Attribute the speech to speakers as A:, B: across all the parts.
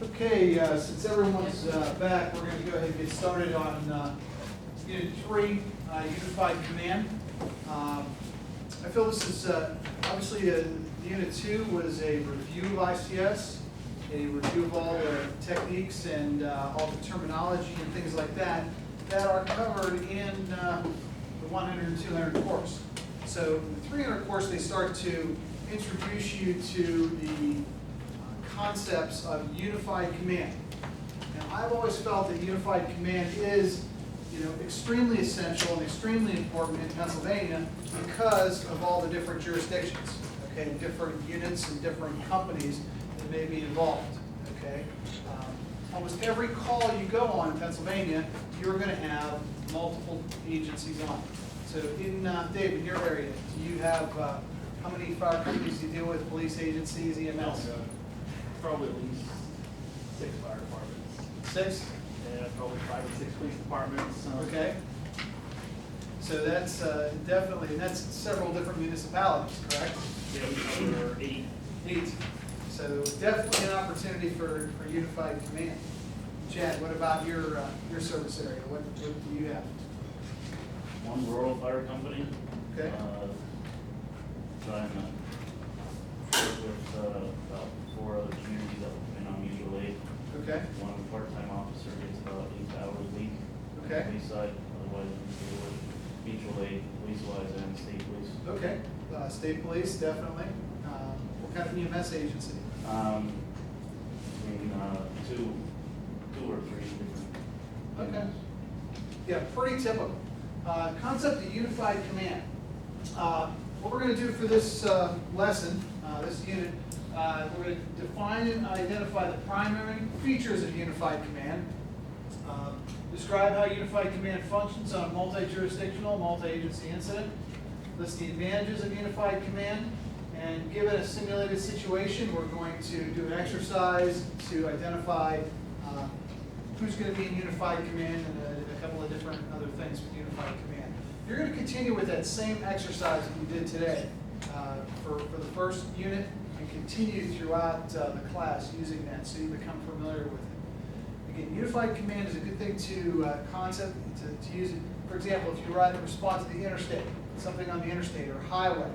A: Okay, since everyone's back, we're going to go ahead and get started on Unit 3, Unified Command. I feel this is, obviously, Unit 2 was a review of ICS, a review of all the techniques and all the terminology and things like that that are covered in the 100 and 200 course. So in the 300 course, they start to introduce you to the concepts of unified command. And I've always felt that unified command is, extremely essential and extremely important in Pennsylvania because of all the different jurisdictions, okay, different units and different companies that may be involved, okay. Almost every call you go on in Pennsylvania, you're going to have multiple agencies on. So in Dave, in your area, do you have how many fire companies do you deal with? Police agencies, EMS?
B: Probably at least 6 fire departments.
A: 6?
B: Yeah, probably 5 or 6 police departments.
A: Okay. So that's definitely, and that's several different municipalities, correct?
B: Yeah, we cover 8.
A: 8. So definitely an opportunity for unified command. Chad, what about your service area? What do you have?
C: One rural fire company.
A: Okay.
C: Trying to work with about 4 other communities that will on mutual aid.
A: Okay.
C: One part-time officer gets about 8 hours a week.
A: Okay.
C: Police side, otherwise we deal with mutual aid, police-wise and state police.
A: Okay. State police, definitely. What kind of EMS agency? Two or three different. Okay. Yeah, pretty typical. Concept of unified command. What we're going to do for this lesson, this unit, we're going to define and identify the primary features of unified command, describe how unified command functions on a multi-jurisdictional, multi-agency incident, list the advantages of unified command, and given a simulated situation, we're going to do an exercise to identify who's going to be in unified command and a couple of different other things with unified command. You're going to continue with that same exercise that we did today for the first unit and continue throughout the class using that so you become familiar with it. Again, unified command is a good thing to concept, to use it. For example, if you respond to the interstate, something on the interstate or highway,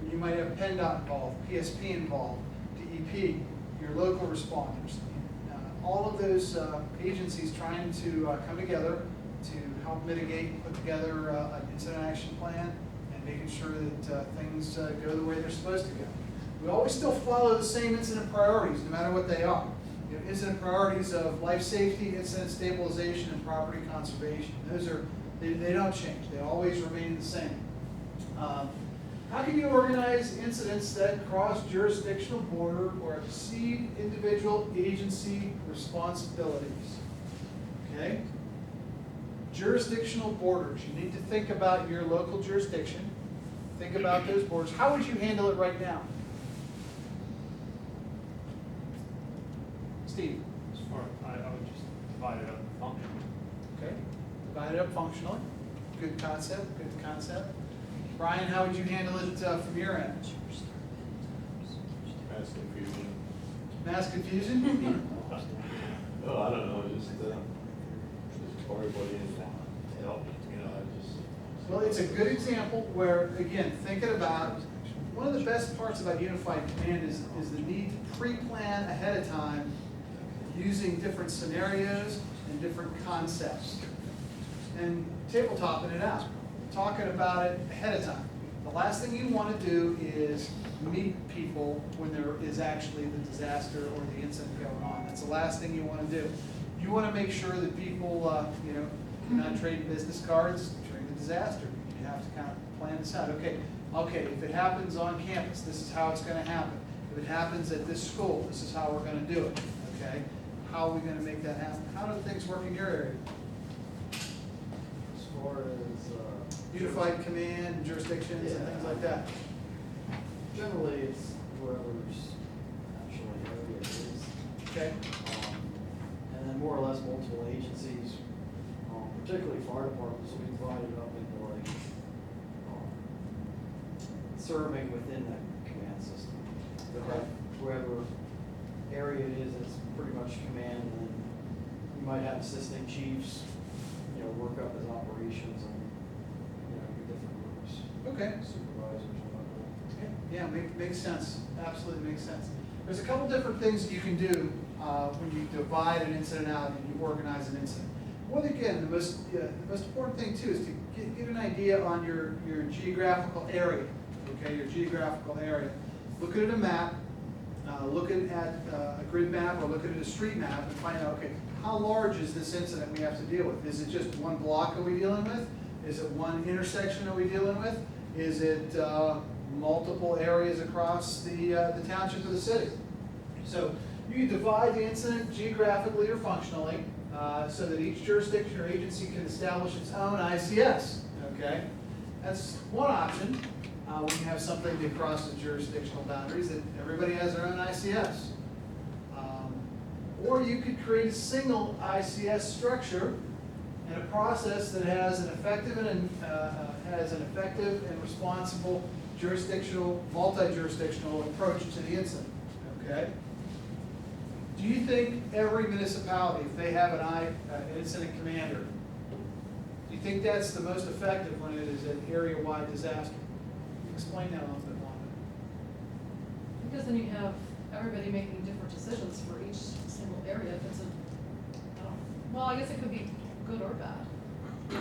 A: you might have PennDOT involved, PSP involved, DEP, your local responders, all of those agencies trying to come together to help mitigate, put together an incident action plan, and making sure that things go the way they're supposed to go. We always still follow the same incident priorities, no matter what they are. Incident priorities of life safety, incident stabilization, and property conservation. Those are, they don't change. They always remain the same. How can you organize incidents that cross jurisdictional border or exceed individual agency responsibilities? Okay? Jurisdictional borders. You need to think about your local jurisdiction. Think about those borders. How would you handle it right now? Steve?
B: I would just divide it up functionally.
A: Okay. Divide it up functionally. Good concept. Good concept. Brian, how would you handle it from your end?
D: Mass confusion.
A: Mass confusion?
D: No, I don't know, just pour everybody in to help,
A: Well, it's a good example where, again, thinking about, one of the best parts about unified command is the need to pre-plan ahead of time using different scenarios and different concepts. And tabletopping it out, talking about it ahead of time. The last thing you want to do is meet people when there is actually the disaster or the incident going on. That's the last thing you want to do. You want to make sure that people, you're not trading business cards during the disaster. You have to kind of plan this out. Okay, if it happens on campus, this is how it's going to happen. If it happens at this school, this is how we're going to do it. Okay, how are we going to make that happen? How do things work in your area?
E: As far as
A: Unified command, jurisdictions, and things like that.
E: generally, it's whoever's actually area it is.
A: Okay.
E: And then more or less multiple agencies, particularly fire departments, will be divided up into like serving within that command system. They'll have whoever area it is, it's pretty much command, and then you might have assistant chiefs, work up as operations and, your different groups,
A: Okay.
E: supervisors and whatnot.
A: Yeah, makes sense, absolutely makes sense. There's a couple different things that you can do when you divide an incident out and you organize an incident. Well, again, the most important thing too is to get an idea on your geographical area, okay, your geographical area. Look at a map, look at a grid map or look at a street map and find out, okay, how large is this incident we have to deal with? Is it just one block are we dealing with? Is it one intersection are we dealing with? Is it multiple areas across the township or the city? So you divide the incident geographically or functionally so that each jurisdiction or agency can establish its own ICS, okay? That's one option when you have something that crosses jurisdictional boundaries, that everybody has their own ICS. Or you could create a single ICS structure and a process that has an effective and responsible jurisdictional, multi-jurisdictional approach to the incident, okay? Do you think every municipality, if they have an incident commander, do you think that's the most effective when it is an area-wide disaster? Explain that a little bit more.
F: Because then you have everybody making different decisions for each single area. If it's well, I guess it could be good or bad. I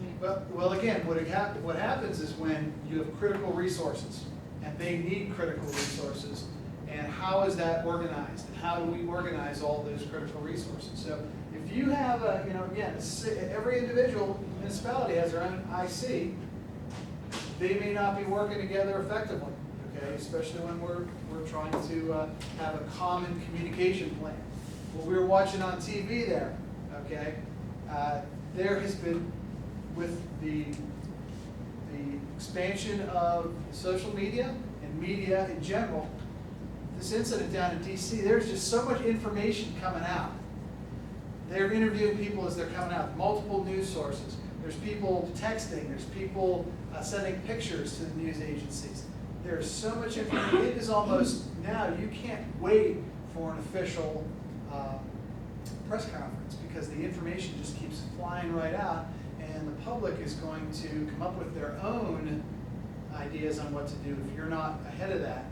F: mean,
A: Well, again, what happens is when you have critical resources, and they need critical resources, and how is that organized? And how do we organize all those critical resources? So if you have again, every individual municipality has their own IC, they may not be working together effectively, okay? Especially when we're trying to have a common communication plan. What we were watching on TV there, okay? There has been, with the expansion of social media and media in general, this incident down in DC, there's just so much information coming out. They're interviewing people as they're coming out, multiple news sources. There's people texting, there's people sending pictures to the news agencies. There's so much information. It is almost, now you can't wait for an official press conference because the information just keeps flying right out, and the public is going to come up with their own ideas on what to do if you're not ahead of that.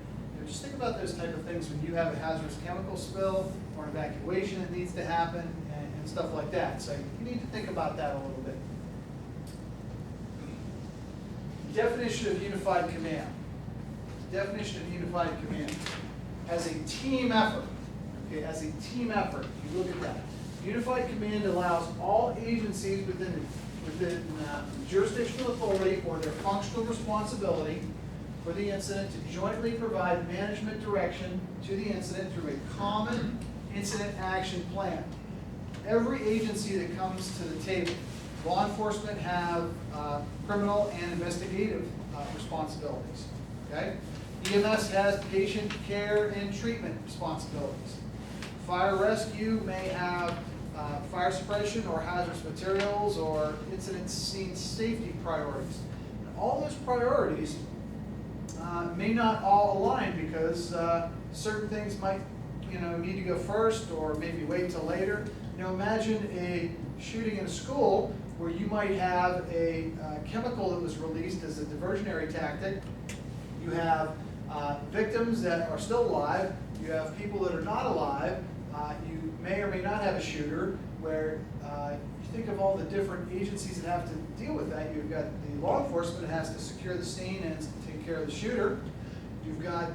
A: Just think about those type of things when you have a hazardous chemical spill or an evacuation that needs to happen and stuff like that. So you need to think about that a little bit. Definition of unified command. Definition of unified command. As a team effort, okay, as a team effort, you look at that. Unified command allows all agencies within jurisdictional authority or their functional responsibility for the incident to jointly provide management direction to the incident through a common incident action plan. Every agency that comes to the table, law enforcement have criminal and investigative responsibilities, okay? EMS has patient care and treatment responsibilities. Fire rescue may have fire suppression or hazardous materials or incident scene safety priorities. And all those priorities may not all align because certain things might, need to go first or maybe wait till later. Imagine a shooting in a school where you might have a chemical that was released as a diversionary tactic. You have victims that are still alive. You have people that are not alive. You may or may not have a shooter where you think of all the different agencies that have to deal with that. You've got the law enforcement that has to secure the scene and take care of the shooter. You've got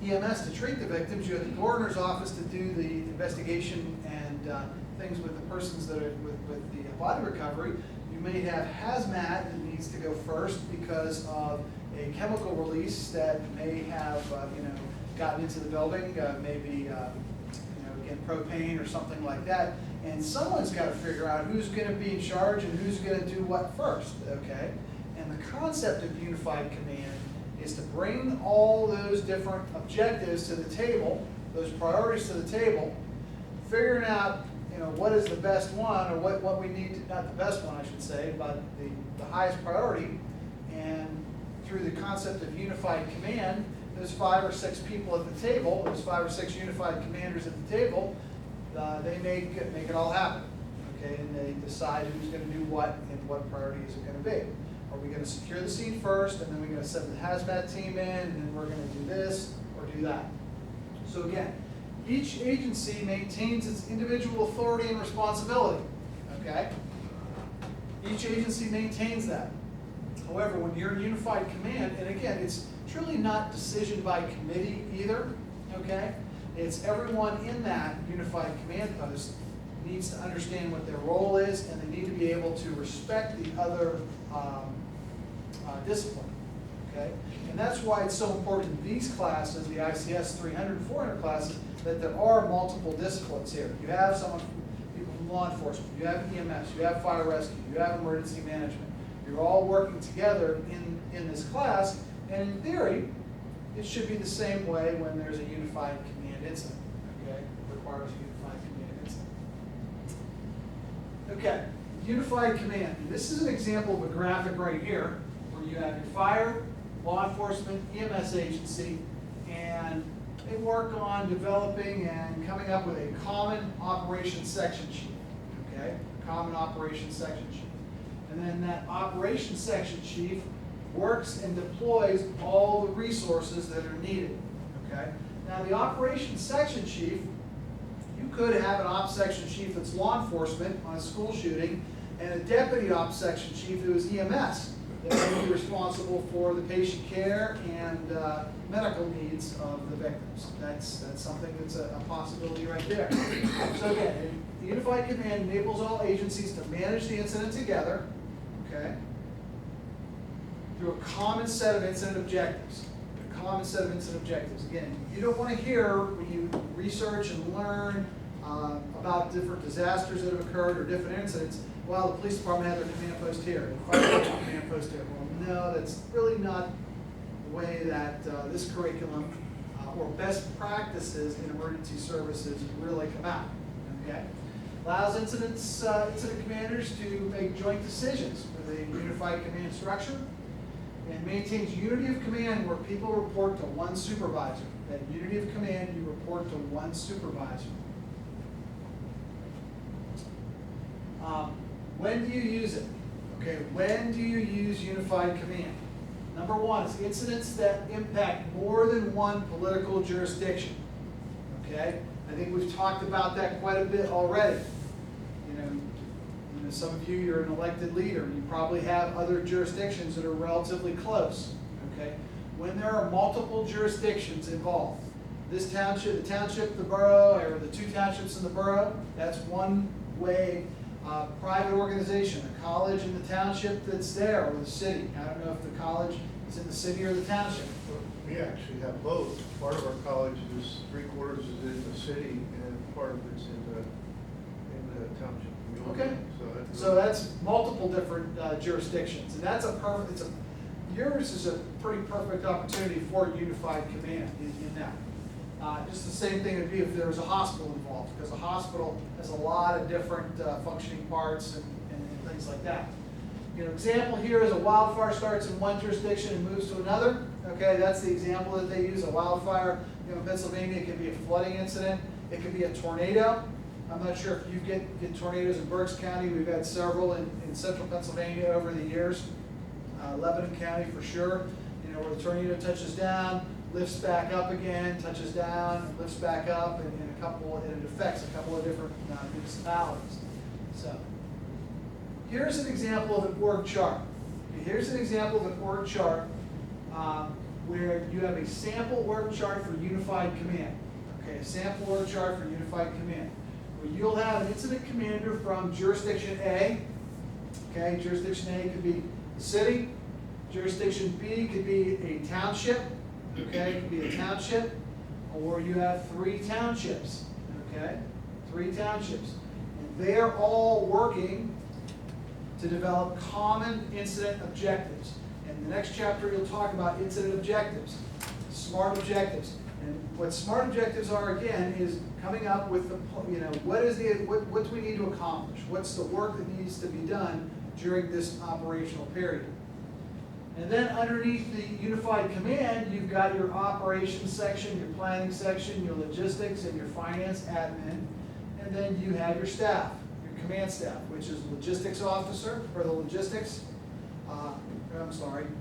A: EMS to treat the victims. You have the coroner's office to do the investigation and things with the persons that are with the body recovery. You may have hazmat that needs to go first because of a chemical release that may have gotten into the building, maybe again propane or something like that. And someone's got to figure out who's going to be in charge and who's going to do what first, okay? And the concept of unified command is to bring all those different objectives to the table, those priorities to the table, figuring out what is the best one, or what we need to, not the best one I should say, but the highest priority. And through the concept of unified command, there's 5 or 6 people at the table, there's 5 or 6 unified commanders at the table, they make it all happen, okay? And they decide who's gonna do what and what priorities are gonna be. Are we gonna secure the scene first, and then we're gonna send the hazmat team in, and then we're gonna do this or do that? So again, each agency maintains its individual authority and responsibility, okay? Each agency maintains that. However, when you're in unified command, and again, it's truly not decision by committee either, okay? It's everyone in that unified command post needs to understand what their role is, and they need to be able to respect the other discipline, okay? And that's why it's so important in these classes, the ICS 300 and 400 classes, that there are multiple disciplines here. You have people from law enforcement, you have EMS, you have fire rescue, you have emergency management. You're all working together in this class, and in theory, it should be the same way when there's a unified command incident, okay? It requires a unified command incident. Okay, unified command. And this is an example of a graphic right here, where you have your fire, law enforcement, EMS agency, and they work on developing and coming up with a common operations section sheet, okay? Common operations section sheet. And then that operations section chief works and deploys all the resources that are needed, okay? Now the operations section chief, you could have an ops section chief that's law enforcement on a school shooting, and a deputy ops section chief who is EMS, that may be responsible for the patient care and medical needs of the victims. That's something that's a possibility right there. So again, the unified command enables all agencies to manage the incident together, okay, through a common set of incident objectives. A common set of incident objectives. Again, you don't want to hear when you research and learn about different disasters that have occurred or different incidents, well, the police department had their command post here, the fire department command post here. Well, no, that's really not the way that this curriculum or best practices in emergency services really come out, okay? Allows incident commanders to make joint decisions with a unified command structure, and maintains unity of command where people report to one supervisor. That unity of command, you report to one supervisor. When do you use it? Okay, when do you use unified command? Number one is incidents that impact more than one political jurisdiction. Okay, I think we've talked about that quite a bit already. You know, some of you, you're an elected leader. You probably have other jurisdictions that are relatively close. Okay, when there are multiple jurisdictions involved, this township, the township, the borough, or the 2 townships in the borough, that's one way. Private organization, a college in the township that's there, or the city. I don't know if the college is in the city or the township.
G: We actually have both. Part of our college is 3/4 is in the city, and part of it's in the township.
A: Okay. So that's multiple different jurisdictions, and that's yours is a pretty perfect opportunity for unified command in that. Just the same thing would be if there was a hospital involved, because a hospital has a lot of different functioning parts and things like that. You know, example here is a wildfire starts in one jurisdiction and moves to another. Okay, that's the example that they use. A wildfire, you know, in Pennsylvania, it could be a flooding incident. It could be a tornado. I'm not sure if you get tornadoes in Berks County. We've had several in central Pennsylvania over the years. Lebanon County for sure. You know, where the tornado touches down, lifts back up again, touches down, lifts back up, and it affects a couple of different municipalities. So here's an example of an org chart. Okay, here's an example of an org chart where you have a sample org chart for unified command. Okay, a sample org chart for unified command. Where you'll have an incident commander from jurisdiction A. Okay, jurisdiction A could be the city. Jurisdiction B could be a township. Okay, it could be a township, or you have 3 townships. Okay, 3 townships, and they are all working to develop common incident objectives. And the next chapter you'll talk about incident objectives, SMART objectives. And what SMART objectives are, again, is coming up with what do we need to accomplish? What's the work that needs to be done during this operational period? And then underneath the unified command, you've got your operations section, your planning section, your logistics, and your finance admin. And then you have your staff, your command staff, which is logistics officer, or the logistics,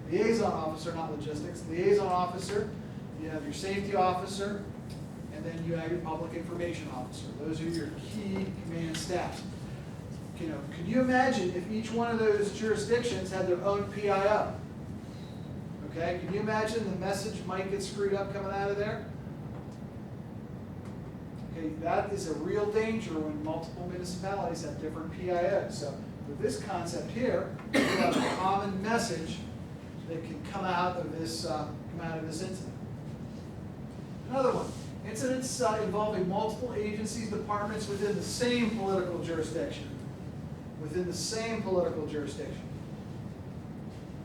A: liaison officer, not logistics, liaison officer. You have your safety officer, and then you have your public information officer. Those are your key command staffs. Can you imagine if each one of those jurisdictions had their own PIO? Okay, can you imagine the message might get screwed up coming out of there? Okay, that is a real danger when multiple municipalities have different PIOs. So with this concept here, you have a common message that can come out of this incident. Another one, incidents involving multiple agencies, departments within the same political jurisdiction. Within the same political jurisdiction.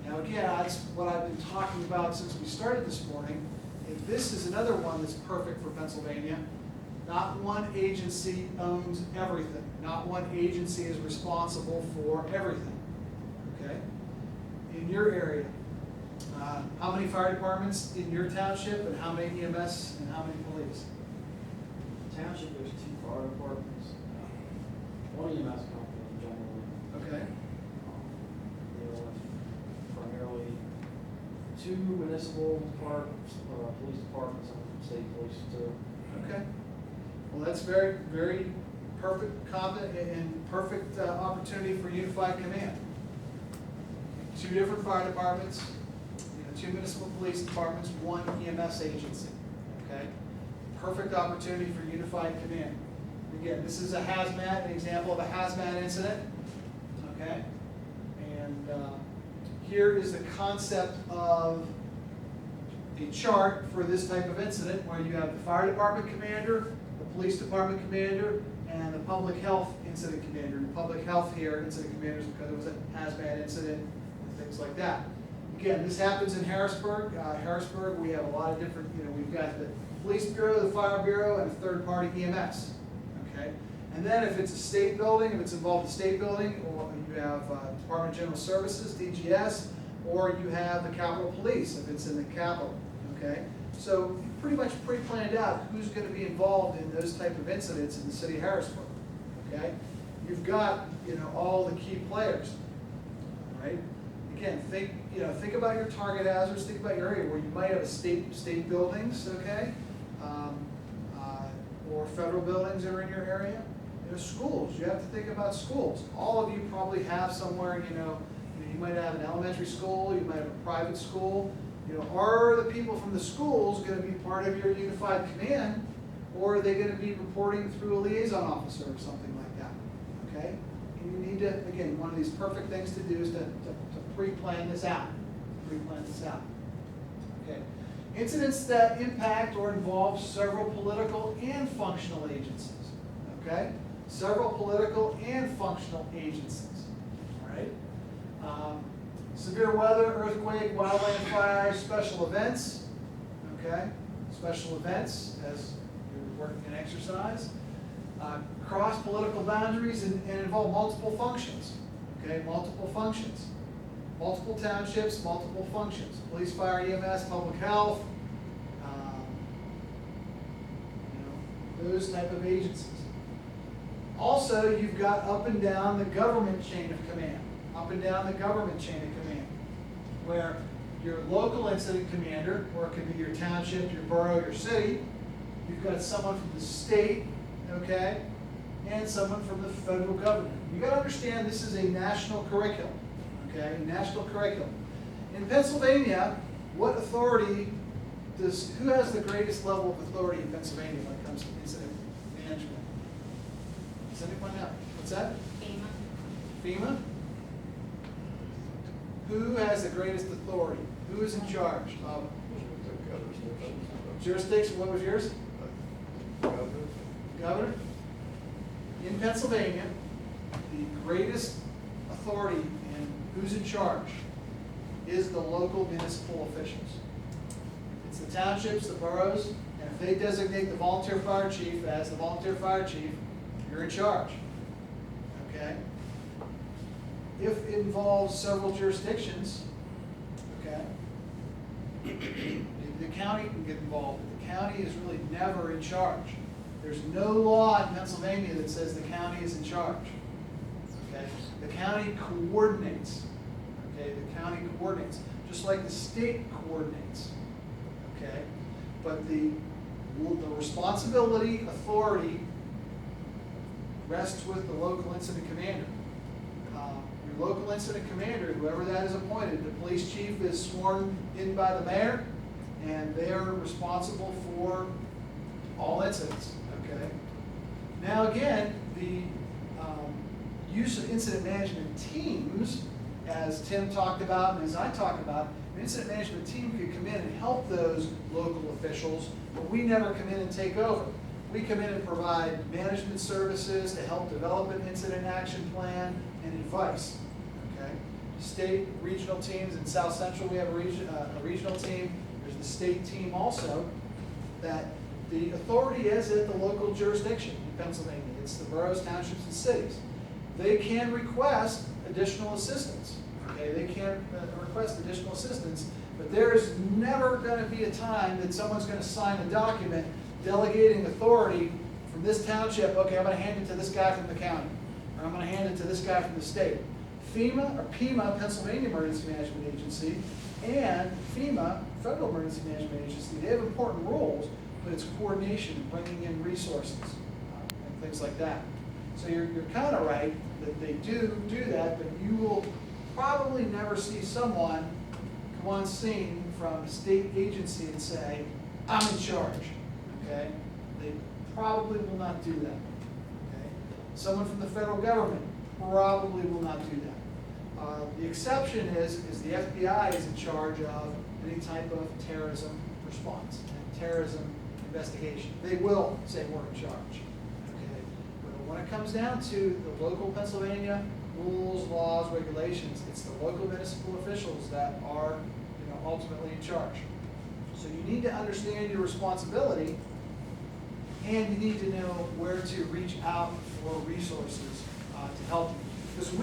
A: Now again, that's what I've been talking about since we started this morning. If this is another one that's perfect for Pennsylvania. Not one agency owns everything. Not one agency is responsible for everything. Okay? In your area, how many fire departments in your township, and how many EMS, and how many police?
E: Township, there's 2 fire departments, 1 EMS company generally.
A: Okay.
E: Deal with primarily 2 municipal police departments and state police too.
A: Okay. Well, that's very, very perfect, competent, and perfect opportunity for unified command. 2 different fire departments, 2 municipal police departments, 1 EMS agency. Okay. Perfect opportunity for unified command. Again, this is a hazmat, an example of a hazmat incident. Okay. And here is the concept of a chart for this type of incident, where you have the fire department commander, the police department commander, and the public health incident commander. And public health here, incident commanders, because it was a hazmat incident and things like that. Again, this happens in Harrisburg. Harrisburg, we have a lot of different, we've got the police bureau, the fire bureau, and a third-party EMS. Okay, and then if it's a state building, if it's involved in state building, or you have Department of General Services, DGS, or you have the Capitol Police if it's in the Capitol. Okay, so pretty much pre-planned out who's going to be involved in those type of incidents in the city of Harrisburg. Okay, you've got all the key players. Right. Again, think about your target hazards. Think about your area where you might have a state buildings. Okay, or federal buildings that are in your area. Schools. You have to think about schools. All of you probably have somewhere. You might have an elementary school. You might have a private school. Are the people from the schools going to be part of your unified command, or are they going to be reporting through a liaison officer or something like that? Okay? And you need to, again, one of these perfect things to do is to pre-plan this out. Pre-plan this out. Okay. Incidents that impact or involve several political and functional agencies. Okay? Several political and functional agencies. All right? Severe weather, earthquake, wildland fire, special events. Okay? Special events as you're working in exercise. Cross political boundaries and involve multiple functions. Okay? Multiple functions. Multiple townships, multiple functions. Police, fire, EMS, public health. Those type of agencies. Also, you've got up and down the government chain of command. Up and down the government chain of command. Where your local incident commander, or it could be your township, your borough, your city, you've got someone from the state, okay, and someone from the federal government. You got to understand this is a national curriculum, okay, national curriculum. In Pennsylvania, what authority who has the greatest level of authority in Pennsylvania when it comes to incident management? Does anyone know? What's that? FEMA? Who has the greatest authority? Who is in charge of jurisdiction? What was yours? Governor? In Pennsylvania, the greatest authority and who's in charge is the local municipal officials. It's the townships, the boroughs, and if they designate the volunteer fire chief as the volunteer fire chief, you're in charge. Okay? If it involves several jurisdictions, okay? The county can get involved, but the county is really never in charge. There's no law in Pennsylvania that says the county is in charge, okay? The county coordinates, okay? The county coordinates, just like the state coordinates, okay? But the responsibility, authority rests with the local incident commander. Your local incident commander, whoever that is appointed, the police chief is sworn in by the mayor, and they are responsible for all incidents, okay? Now again, the use of incident management teams, as Tim talked about and as I talked about, an incident management team could come in and help those local officials, but we never come in and take over. We come in and provide management services to help develop an incident action plan and advice, okay? State, regional teams in South Central, we have a regional team. There's the state team also, that the authority is at the local jurisdiction in Pennsylvania. It's the boroughs, townships, and cities. They can request additional assistance, okay? They can request additional assistance, but there is never going to be a time that someone's going to sign a document delegating authority from this township. Okay, I'm going to hand it to this guy from the county, or I'm going to hand it to this guy from the state. FEMA, or PEMA, Pennsylvania Emergency Management Agency, and FEMA, Federal Emergency Management Agency, they have important roles, but it's coordination, bringing in resources, and things like that. So you're kind of right that they do that, but you will probably never see someone come on scene from a state agency and say, I'm in charge, okay? They probably will not do that, okay? Someone from the federal government probably will not do that. The exception is the FBI is in charge of any type of terrorism response and terrorism investigation. They will say we're in charge, okay? But when it comes down to the local Pennsylvania rules, laws, regulations, it's the local municipal officials that are, ultimately in charge. So you need to understand your responsibility, and you need to know where to reach out for resources to help you. Because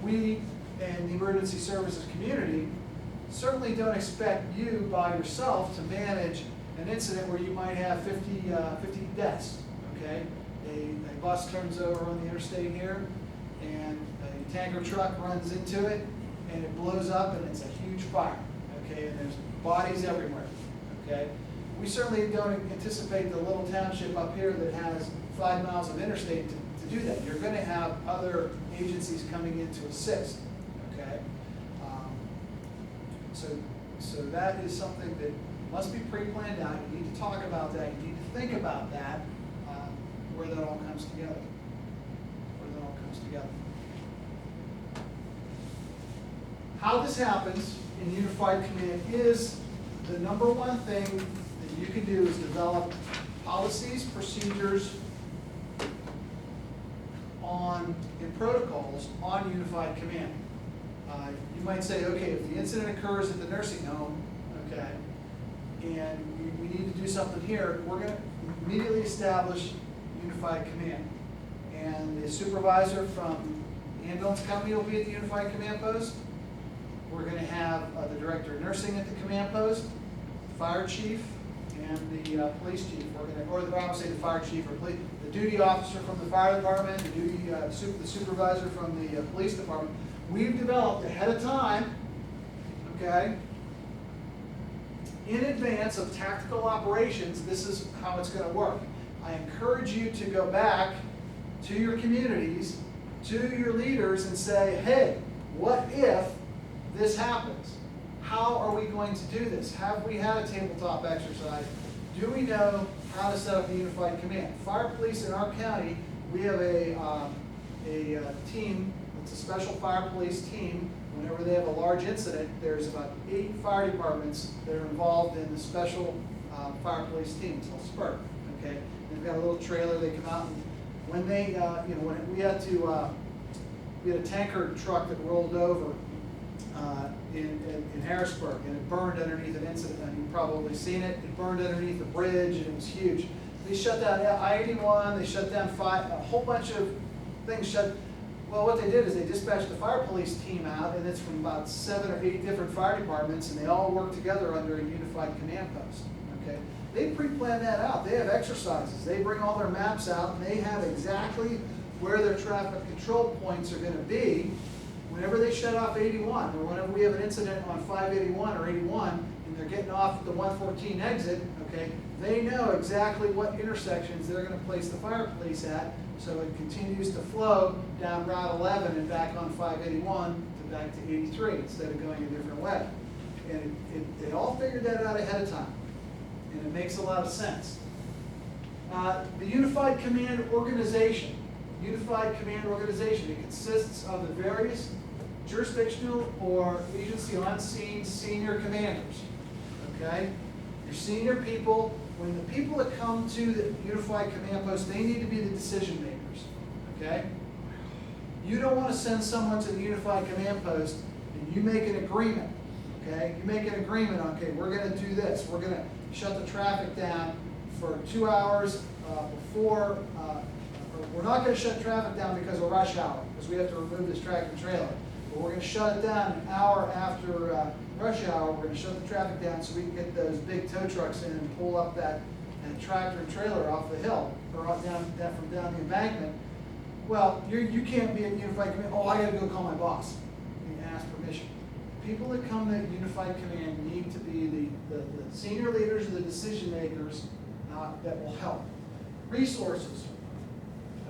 A: we and the emergency services community certainly don't expect you by yourself to manage an incident where you might have 50 deaths, okay? A bus turns over on the interstate here, and a tanker truck runs into it, and it blows up, and it's a huge fire, okay? And there's bodies everywhere, okay? We certainly don't anticipate the little township up here that has 5 miles of interstate to do that. You're going to have other agencies coming in to assist, okay? So that is something that must be pre-planned out. You need to talk about that. You need to think about that, where that all comes together. How this happens in Unified Command is the number one thing that you can do is develop policies, procedures, and protocols on Unified Command. You might say, okay, if the incident occurs at the nursing home, okay, and we need to do something here, we're going to immediately establish Unified Command. And the supervisor from the ambulance company will be at the Unified Command post. We're going to have the director of nursing at the command post, fire chief, and the police chief. Or I would say the fire chief or the duty officer from the fire department, the supervisor from the police department. We've developed ahead of time, okay, in advance of tactical operations, this is how it's going to work. I encourage you to go back to your communities, to your leaders, and say, hey, what if this happens? How are we going to do this? Have we had a tabletop exercise? Do we know how to set up a unified command? Fire police in our county, we have a team, it's a special fire police team. Whenever they have a large incident, there's about 8 fire departments that are involved in the special fire police team. It's called SPURT, okay? They've got a little trailer, they come out, and when they, when we had a tanker truck that rolled over in Harrisburg, and it burned underneath an incident, and you've probably seen it. It burned underneath a bridge, and it was huge. They shut down I-81, they shut down a whole bunch of things. Well, what they did is they dispatched a fire police team out, and it's from about 7 or 8 different fire departments, and they all work together under a unified command post, okay? They pre-plan that out. They have exercises. They bring all their maps out, and they have exactly where their traffic control points are gonna be whenever they shut off 81, or whenever we have an incident on 581 or 81, and they're getting off at the 114 exit, okay? They know exactly what intersections they're gonna place the fire police at, so it continues to flow down Route 11 and back on 581 to back to 83 instead of going a different way. And they all figured that out ahead of time, and it makes a lot of sense. The Unified Command Organization. It consists of the various jurisdictional or agency on scene senior commanders, okay? Your senior people, when the people that come to the Unified Command Post, they need to be the decision makers, okay? You don't want to send someone to the Unified Command Post and you make an agreement, okay? You make an agreement, okay, we're going to do this. We're going to shut the traffic down for 2 hours before, we're not going to shut traffic down because of rush hour, because we have to remove this tractor trailer. But we're going to shut it down an hour after rush hour. We're going to shut the traffic down so we can get those big tow trucks in and pull up that tractor and trailer off the hill or down from down the embankment. Well, you can't be at Unified Command. Oh, I got to go call my boss and ask permission. People that come to Unified Command need to be the senior leaders or the decision makers that will help. Resources.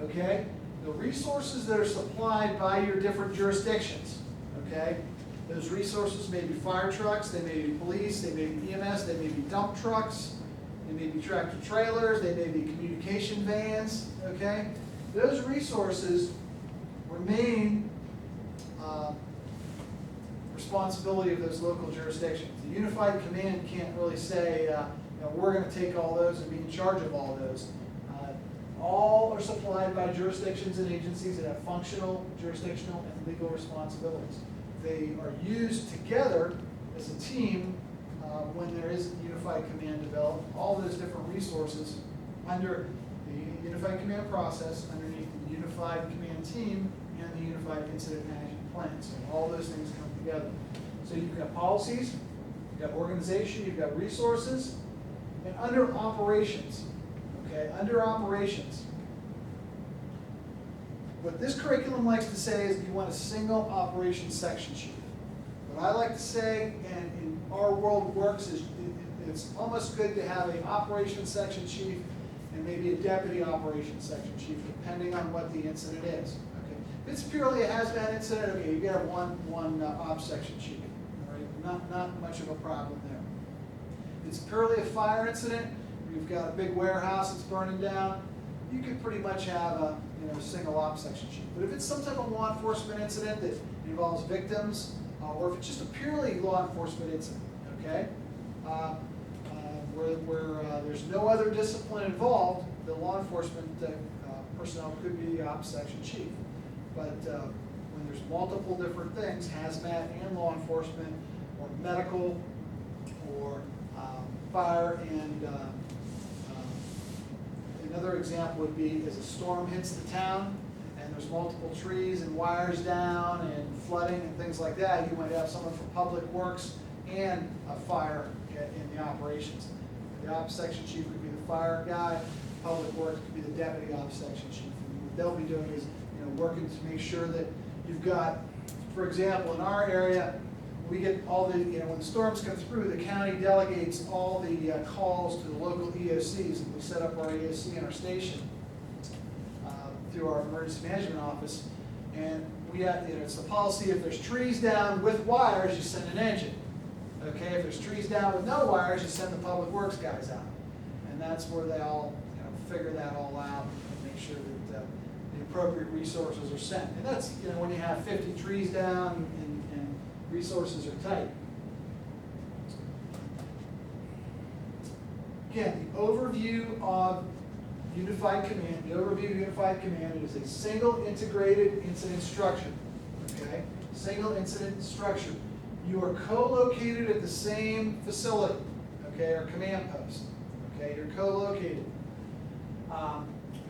A: Okay? The resources that are supplied by your different jurisdictions, okay? Those resources may be fire trucks, they may be police, they may be EMS, they may be dump trucks, they may be tractor trailers, they may be communication vans, okay? Those resources remain responsibility of those local jurisdictions. The Unified Command can't really say, we're going to take all those and be in charge of all those. All are supplied by jurisdictions and agencies that have functional, jurisdictional, and legal responsibilities. They are used together as a team when there is a Unified Command developed. All those different resources under the Unified Command process, underneath the Unified Command team, and the Unified Incident Management Plan. So all those things come together. So you've got policies, you've got organization, you've got resources, and under operations. Okay, under operations, what this curriculum likes to say is you want a single operations section chief. What I like to say, and in our world works, is it's almost good to have an operations section chief and maybe a deputy operations section chief, depending on what the incident is. Okay, if it's purely a hazmat incident, okay, you can have one ops section chief. All right, not much of a problem there. If it's purely a fire incident, you've got a big warehouse that's burning down, you could pretty much have a single ops section chief. But if it's some type of law enforcement incident that involves victims, or if it's just a purely law enforcement incident, okay, where there's no other discipline involved, the law enforcement personnel could be the ops section chief. But when there's multiple different things, hazmat and law enforcement, or medical, or fire and another example would be as a storm hits the town and there's multiple trees and wires down and flooding and things like that, you might have someone from Public Works and a fire in the operations. The ops section chief could be the fire guy, Public Works could be the deputy ops section chief. And what they'll be doing is working to make sure that you've got, for example, in our area, we get all the, when the storms come through, the county delegates all the calls to the local EOCs, and we set up our EOC in our station through our emergency management office. And we have, it's the policy, if there's trees down with wires, you send an engine. Okay, if there's trees down with no wires, you send the Public Works guys out. And that's where they all figure that all out and make sure that the appropriate resources are sent. And that's, when you have 50 trees down and resources are tight. Again, the overview of Unified Command is a single integrated incident structure. Okay? Single incident structure. You are co-located at the same facility, okay, or command post. Okay, you're co-located.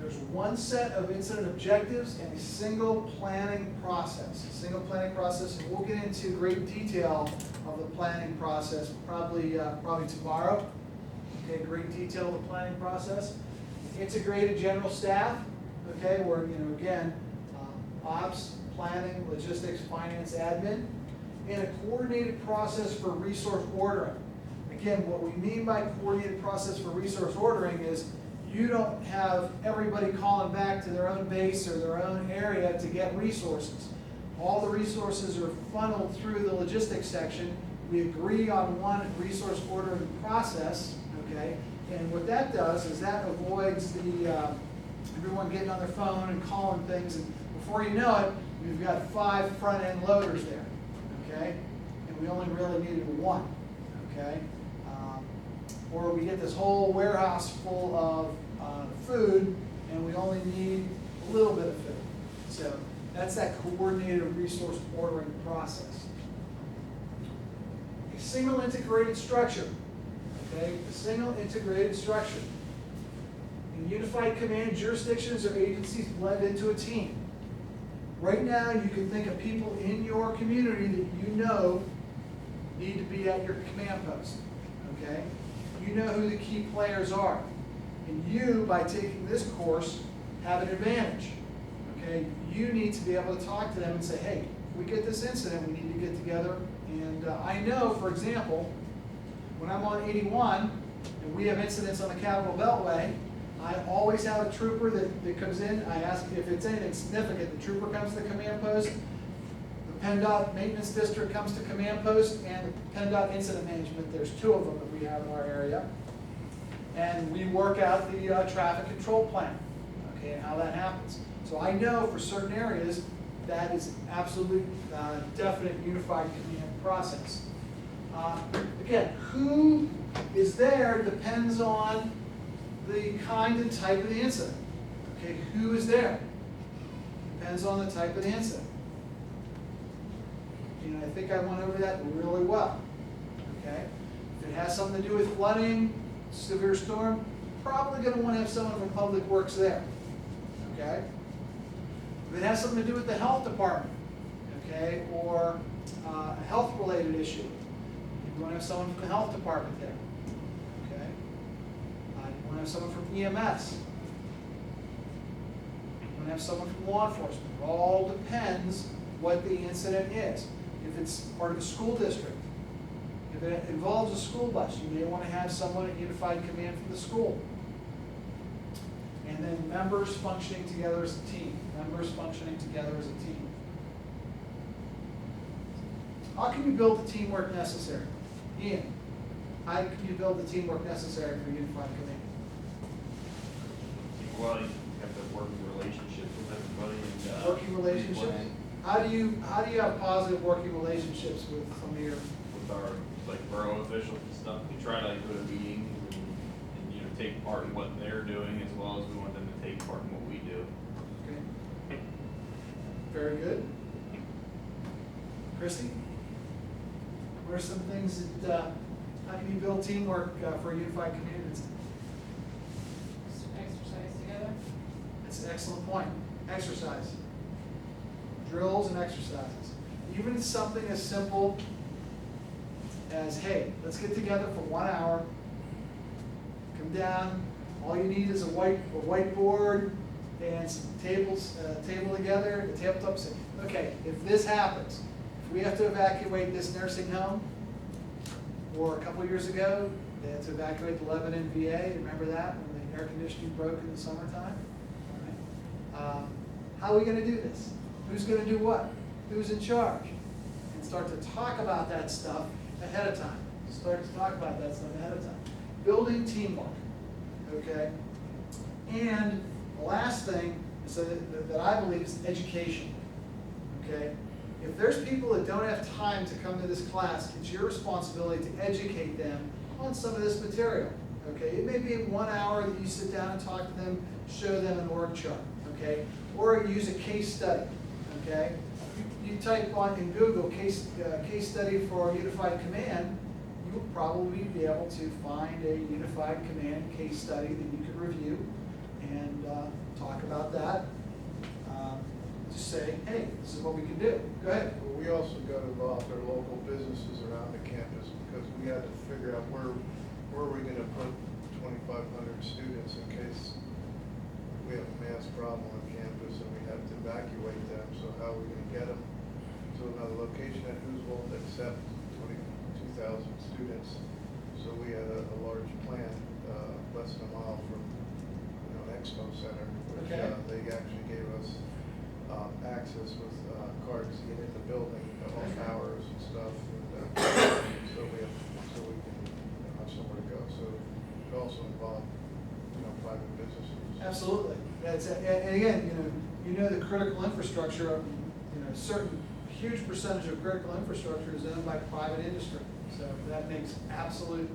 A: There's one set of incident objectives and a single planning process. And we'll get into great detail of the planning process probably tomorrow. Okay, great detail of the planning process. Integrated general staff, okay, where, again, ops, planning, logistics, finance, admin, and a coordinated process for resource ordering. Again, what we mean by coordinated process for resource ordering is you don't have everybody calling back to their own base or their own area to get resources. All the resources are funneled through the logistics section. We agree on one resource ordering process, okay? And what that does is that avoids everyone getting on their phone and calling things, and before you know it, we've got 5 front-end loaders there, okay? And we only really needed 1, okay? Or we get this whole warehouse full of food, and we only need a little bit of food. So that's that coordinated resource ordering process. A single integrated structure, okay? A single integrated structure. In unified command, jurisdictions or agencies blend into a team. Right now, you can think of people in your community that you know need to be at your command post, okay? You know who the key players are. And you, by taking this course, have an advantage, okay? You need to be able to talk to them and say, hey, if we get this incident, we need to get together. And I know, for example, when I'm on 81 and we have incidents on the Capitol Beltway, I always have a trooper that comes in. I ask if it's anything significant. The trooper comes to the command post. The PennDOT Maintenance District comes to command post, and the PennDOT Incident Management. There's 2 of them that we have in our area. And we work out the traffic control plan, okay, and how that happens. So I know for certain areas that is absolutely definite unified command process. Again, who is there depends on the kind and type of the incident. Okay, who is there? Depends on the type of the incident. I think I went over that really well. Okay, if it has something to do with flooding, severe storm, probably going to want to have someone from Public Works there. Okay, if it has something to do with the health department, okay, or a health-related issue, you want to have someone from the health department there. Okay, you want to have someone from EMS. You want to have someone from law enforcement. It all depends what the incident is. If it's part of a school district, if it involves a school bus, you may want to have someone at unified command from the school. And then members functioning together as a team. Members functioning together as a team. How can you build the teamwork necessary? Ian, how can you build the teamwork necessary for unified command?
B: Well, you have to work in relationships with everybody and.
A: Working relationships? How do you have positive working relationships with some of your?
B: With our, like, borough officials and stuff, we try to, like, go to meetings and take part in what they're doing as well as we want them to take part in what we do.
A: Okay. Very good. Christy? What are some things that, how can you build teamwork for a unified community?
F: Exercise together.
A: That's an excellent point. Exercise. Drills and exercises. Even something as simple as, hey, let's get together for 1 hour, come down, all you need is a whiteboard and some table together, the tabletop, say, okay, if this happens, if we have to evacuate this nursing home, or a couple years ago, they had to evacuate the Lebanon VA, remember that, when the air conditioning broke in the summertime? All right. How are we going to do this? Who's going to do what? Who's in charge? And start to talk about that stuff ahead of time. Building teamwork, okay? And the last thing is that I believe is education, okay? If there's people that don't have time to come to this class, it's your responsibility to educate them on some of this material, okay? It may be 1 hour that you sit down and talk to them, show them an org chart, okay? Or use a case study, okay? You type on in Google case study for unified command, you'll probably be able to find a unified command case study that you can review. and talk about that. Just say, hey, this is what we can do. Go ahead.
G: Well, we also got involved our local businesses around the campus because we had to figure out where we're gonna put 2,500 students in case we have a mass problem on campus and we have to evacuate them. So how are we gonna get them to another location at who's willing to accept 22,000 students? So we had a large plan, less than a mile from, Expo Center, which
A: Okay.
G: they actually gave us access with cards to get in the building at all
A: Okay.
G: hours and stuff. And, so we can have somewhere to go. So it also involved, private businesses.
A: Absolutely. And again, the critical infrastructure, certain huge percentage of critical infrastructure is owned by private industry. So that makes absolute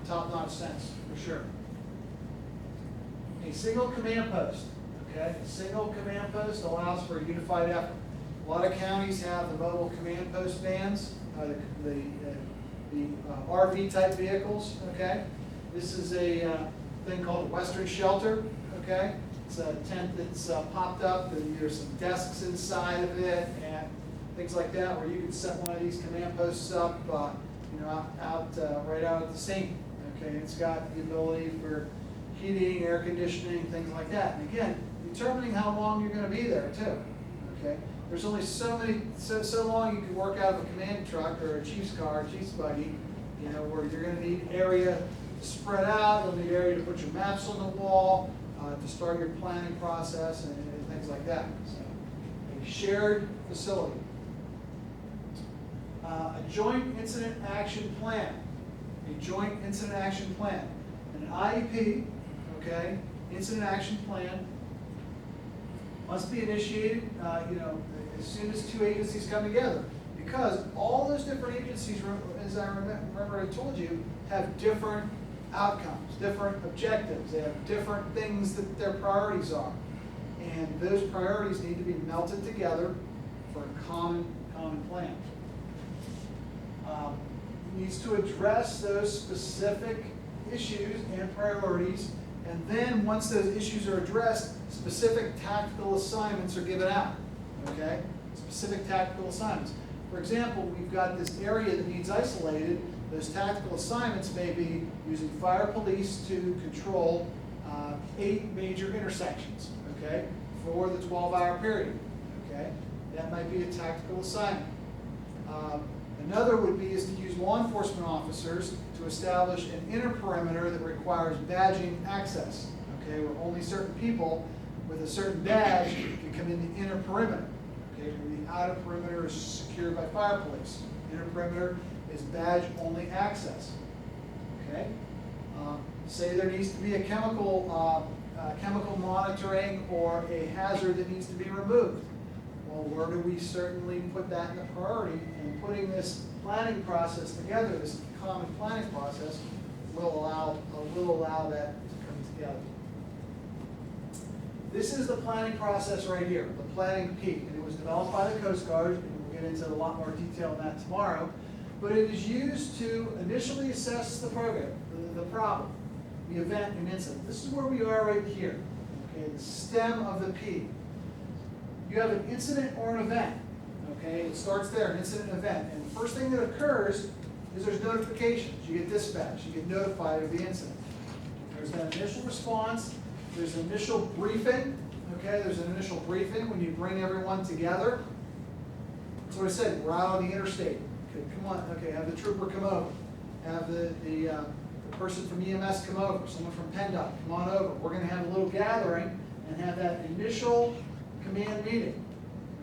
A: top-notch sense, for sure. A single command post, okay? A single command post allows for a unified effort. A lot of counties have the mobile command post vans, the RV type vehicles, okay? This is a thing called a Western Shelter, okay? It's a tent that's popped up, and there's some desks inside of it and things like that, where you can set one of these command posts up, right out at the scene, okay? It's got the ability for heating, air conditioning, things like that. And again, determining how long you're going to be there too, okay? There's only so long you can work out of a command truck or a chief's car, chief's buggy, where you're going to need area to spread out, you'll need area to put your maps on the wall, to start your planning process and things like that. So, a shared facility. A joint incident action plan. A joint incident action plan. An IEP, okay, incident action plan must be initiated, as soon as two agencies come together. Because all those different agencies, as I remember I told you, have different outcomes, different objectives. They have different things that their priorities are. And those priorities need to be melted together for a common plan. It needs to address those specific issues and priorities, and then once those issues are addressed, specific tactical assignments are given out, okay? Specific tactical assignments. For example, we've got this area that needs isolated. Those tactical assignments may be using fire police to control 8 major intersections, okay, for the 12-hour period, okay? That might be a tactical assignment. Another would be is to use law enforcement officers to establish an inner perimeter that requires badging access, okay, where only certain people with a certain badge can come in the inner perimeter, okay, where the outer perimeter is secured by fire police. Inner perimeter is badge only access, okay? Say there needs to be a chemical monitoring or a hazard that needs to be removed. Well, where do we certainly put that in the priority? And putting this planning process together, this common planning process, will allow that to come together. This is the planning process right here, the planning peak. And it was developed by the Coast Guard, and we'll get into a lot more detail on that tomorrow. But it is used to initially assess the program, the problem, the event and incident. This is where we are right here, okay, the stem of the P. You have an incident or an event, okay? It starts there, an incident and event. And the first thing that occurs is there's notifications. You get dispatched, you get notified of the incident. There's an initial response, there's an initial briefing, okay? There's an initial briefing when you bring everyone together. So I said, we're out on the interstate. Okay, come on, okay, have the trooper come over. Have the person from EMS come over, someone from PennDOT, come on over. We're gonna have a little gathering and have that initial command meeting,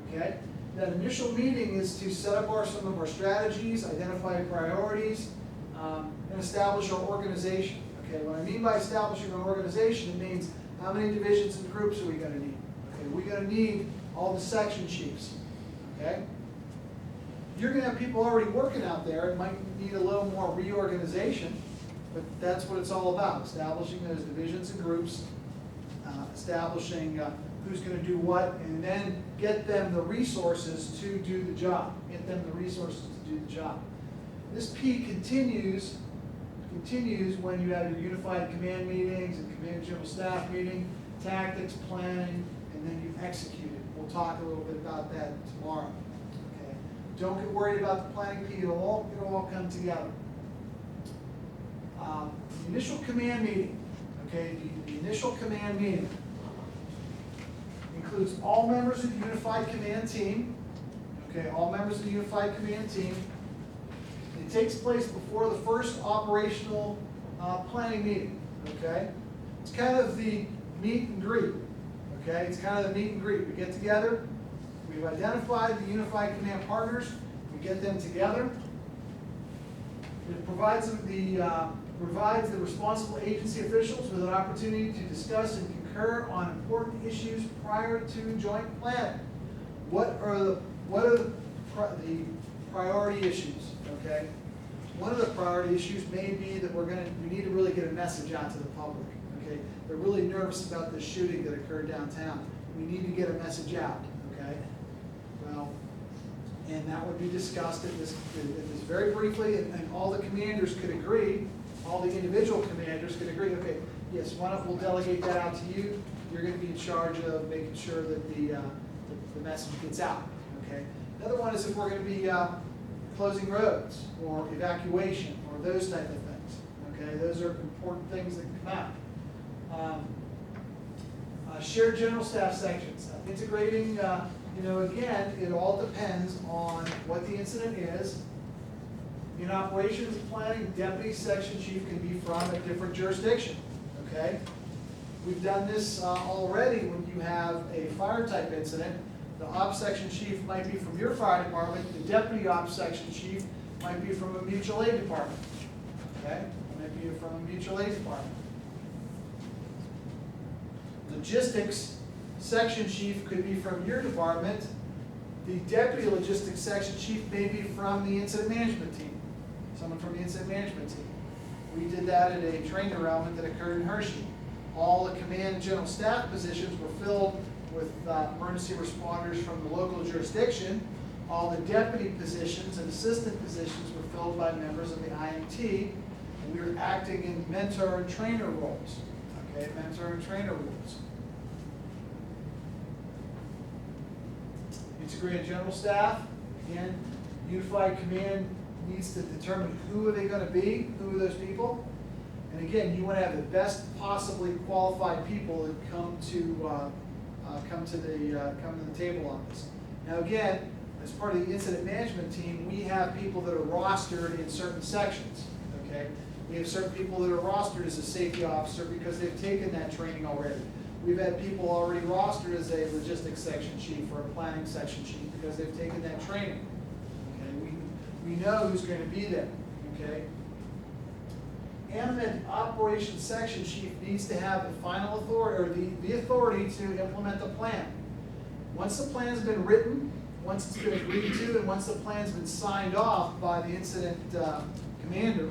A: okay? That initial meeting is to set up some of our strategies, identify priorities, and establish our organization. Okay, what I mean by establishing an organization, it means how many divisions and groups are we going to need? Okay, we're going to need all the section chiefs. Okay, you're going to have people already working out there. It might need a little more reorganization, but that's what it's all about: establishing those divisions and groups, establishing who's going to do what, and then get them the resources to do the job. Get them the resources to do the job. This P continues continues when you have your unified command meetings and command general staff meeting, tactics, planning, and then you execute it. We'll talk a little bit about that tomorrow. Okay? Don't get worried about the planning piece, it'll all come together. The initial command meeting, okay, the initial command meeting includes all members of the unified command team, okay, all members of the unified command team. It takes place before the first operational planning meeting, okay? It's kind of the meet and greet, okay? It's kind of the meet and greet. We get together, we've identified the unified command partners, we get them together. It provides the responsible agency officials with an opportunity to discuss and concur on important issues prior to joint planning. What are the priority issues? Okay, one of the priority issues may be that we need to really get a message out to the public. Okay, they're really nervous about this shooting that occurred downtown. We need to get a message out. Okay, well, and that would be discussed at this very briefly, and all the commanders could agree. All the individual commanders could agree. Okay, yes, why don't we'll delegate that out to you? You're going to be in charge of making sure that the message gets out. Okay. Another one is if we're going to be closing roads or evacuation or those type of things. Okay, those are important things that can come out. Shared general staff sections. Integrating, again, it all depends on what the incident is. In operations planning, deputy section chief can be from a different jurisdiction. Okay, we've done this already when you have a fire type incident. The ops section chief might be from your fire department. The deputy ops section chief might be from a mutual aid department. Okay, might be from a mutual aid department. Logistics section chief could be from your department. The deputy logistics section chief may be from the incident management team. Someone from the incident management team. We did that at a training derailment that occurred in Hershey. All the command and general staff positions were filled with emergency responders from the local jurisdiction. All the deputy positions and assistant positions were filled by members of the IMT, and we were acting in mentor and trainer roles. Okay, mentor and trainer roles. Integrated general staff, again, unified command needs to determine who are they going to be, who are those people, and again, you want to have the best possibly qualified people that come to the table on this. Now again, as part of the incident management team, we have people that are rostered in certain sections. Okay, we have certain people that are rostered as a safety officer because they've taken that training already. We've had people already rostered as a logistics section chief or a planning section chief because they've taken that training. Okay, we know who's going to be there. Okay. And the operations section chief needs to have the final authority, or the authority to implement the plan. Once the plan's been written, once it's been agreed to, and once the plan's been signed off by the incident commander,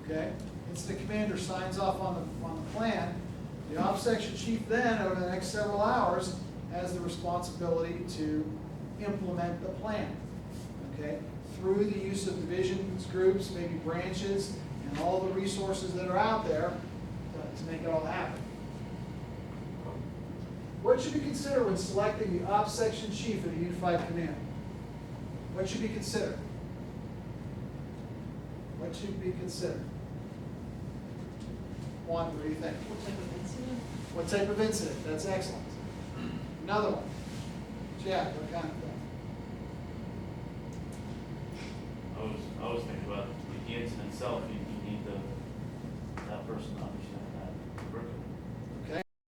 A: okay, incident commander signs off on the plan, the ops section chief then, over the next several hours, has the responsibility to implement the plan, okay, through the use of divisions, groups, maybe branches, and all the resources that are out there to make it all happen. What should be considered when selecting the ops section chief of the unified command? What should be considered? What should be considered? Juan, what do you think?
F: What type of incident?
A: What type of incident? That's excellent. Another one. Jack, what kind of thing?
C: I was thinking about the incident itself. You need that person